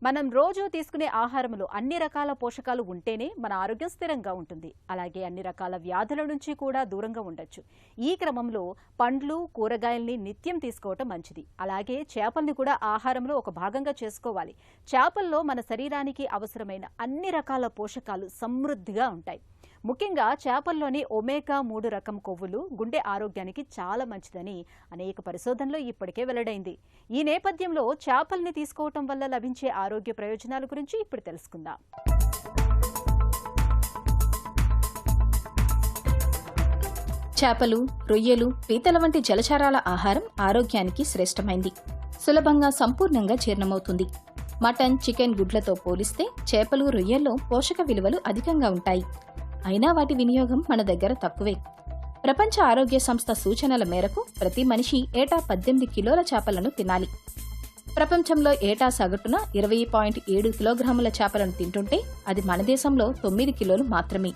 మనం రోజు తీసుకునే ఆహారంలో అన్ని రకాల పోషకాలు ఉంటేనే మన ఆరోగ్యం స్థిరంగా ఉంటుంది. అలాగే అన్ని రకాల వ్యాధుల నుంచి కూడా దూరంగా ఉండొచ్చు. ఈ క్రమంలో పండ్లు, కూరగాయల్ని నిత్యం తీసుకోవటం మంచిది. అలాగే చేపల్ని కూడా ఆహారంలో ఒక భాగంగా చేసుకోవాలి. చేపల్లో మన శరీరానికి అవసరమైన అన్ని రకాల పోషకాలు సమృద్ధిగా ఉంటాయి. ముఖ్యంగా చేపల్లోని ఒమేగా 3 రకం కొవ్వులు గుండె ఆరోగ్యానికి చాలా మంచిదని అనేక పరిశోధనలు ఇప్పటికే వెల్లడైంది. ఈ నేపథ్యంలో చేపల్ని తీసుకోవటం వల్ల లభించే ఆరోగ్య ప్రయోజనాల గురించి ఇప్పుడు తెలుసుకుందాం. చేపలు, రొయ్యలు, పీతల వంటి జలచరాల ఆహారం ఆరోగ్యానికి శ్రేష్టమైంది. సులభంగా సంపూర్ణంగా జీర్ణమవుతుంది. మటన్, చికెన్, గుడ్లతో పోలిస్తే చేపలు, రొయ్యల్లో పోషక విలువలు అధికంగా ఉంటాయి. అయినా వాటి వినియోగం మన దగ్గర తక్కువే. ప్రపంచ ఆరోగ్య సంస్థ సూచనల మేరకు ప్రతి మనిషి ఏటా 18 కిలోల చేపలను తినాలి. ప్రపంచంలో ఏటా సగటున 20.7 కిలోగ్రాముల చేపలను తింటుంటే అది మన దేశంలో 9 కిలోలు మాత్రమే.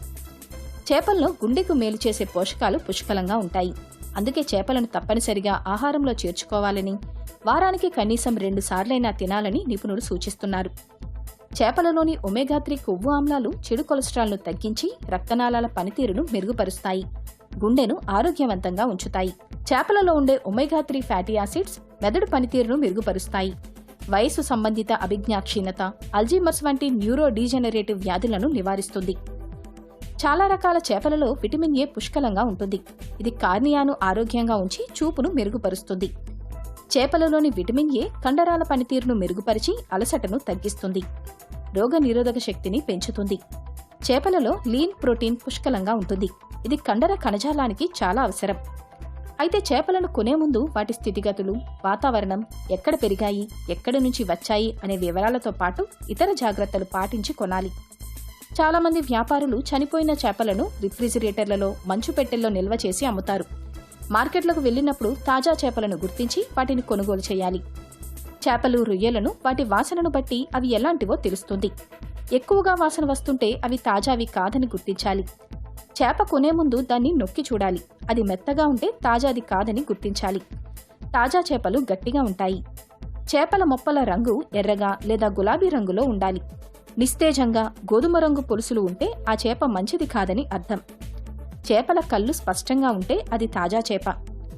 చేపల్లో గుండెకు మేలు చేసే పోషకాలు పుష్కలంగా ఉంటాయి. అందుకే చేపలను తప్పనిసరిగా ఆహారంలో చేర్చుకోవాలని, వారానికి కనీసం 2 సార్లైనా తినాలని నిపుణులు సూచిస్తున్నారు. చేపలలోని ఒమేగా 3 కొవ్వు ఆమ్లాలు చెడు కొలెస్ట్రాల్ను తగ్గించి రక్తనాళాల పనితీరును మెరుగుపరుస్తాయి, గుండెను ఆరోగ్యవంతంగా ఉంచుతాయి. చేపలలో ఉండే ఒమేగా 3 ఫ్యాటీ యాసిడ్స్ మెదడు పనితీరును మెరుగుపరుస్తాయి. వయసు సంబంధిత అభిజ్ఞా క్షీణత, అల్జీమర్స్ వంటి న్యూరో డీజెనరేటివ్ వ్యాధులను నివారిస్తుంది. చాలా రకాల చేపలలో విటమిన్ ఏ పుష్కలంగా ఉంటుంది. ఇది కార్నియాను ఆరోగ్యంగా ఉంచి చూపును మెరుగుపరుస్తుంది. చేపలలోని విటమిన్ ఏ కండరాల పనితీరును మెరుగుపరిచి అలసటను తగ్గిస్తుంది, రోగ నిరోధక శక్తిని పెంచుతుంది. చేపలలో లీన్ ప్రోటీన్ పుష్కలంగా ఉంటుంది. ఇది కండర కణజాలానికి చాలా అవసరం. అయితే చేపలను కొనే ముందు వాటి స్థితిగతులు, వాతావరణం, ఎక్కడ పెరిగాయి, ఎక్కడి నుంచి వచ్చాయి అనే వివరాలతో పాటు ఇతర జాగ్రత్తలు పాటించి కొనాలి. చాలామంది వ్యాపారులు చనిపోయిన చేపలను రిఫ్రిజిరేటర్లలో, మంచు పెట్టెల్లో నిల్వ చేసి అమ్ముతారు. మార్కెట్లకు వెళ్లినప్పుడు తాజా చేపలను గుర్తించి వాటిని కొనుగోలు చేయాలి. చేపలు, రొయ్యలను వాటి వాసనను బట్టి అవి ఎలాంటివో తెలుస్తుంది. ఎక్కువగా వాసన వస్తుంటే అవి తాజావి కాదని గుర్తించాలి. చేప కొనే ముందు దాన్ని నొక్కి చూడాలి. అది మెత్తగా ఉంటే తాజాది కాదని గుర్తించాలి. తాజా చేపలు గట్టిగా ఉంటాయి. చేపల మొప్పల రంగు ఎర్రగా లేదా గులాబీ రంగులో ఉండాలి. నిస్తేజంగా గోధుమ రంగు పొలుసులు ఉంటే ఆ చేప మంచిది కాదని అర్థం. చేపల కళ్ళు స్పష్టంగా ఉంటే అది తాజా చేప.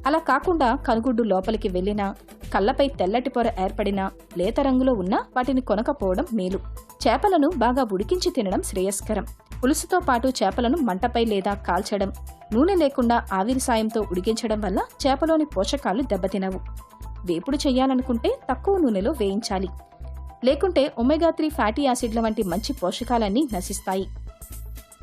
అలా కాకుండా కనుగుడ్డు లోపలికి వెళ్లినా, కళ్లపై తెల్లటి పొర ఏర్పడినా, లేత రంగులో ఉన్నా వాటిని కొనకపోవడం మేలు. చేపలను బాగా ఉడికించి తినడం శ్రేయస్కరం. పులుసుతో పాటు చేపలను మంటపై లేదా కాల్చడం, నూనె లేకుండా ఆవిరి సాయంతో ఉడికించడం వల్ల చేపలోని పోషకాలు దెబ్బతినవు. వేపుడు చెయ్యాలనుకుంటే తక్కువ నూనెలో వేయించాలి. లేకుంటే ఒమేగా 3 ఫ్యాటీ యాసిడ్ల వంటి మంచి పోషకాలన్నీ నశిస్తాయి.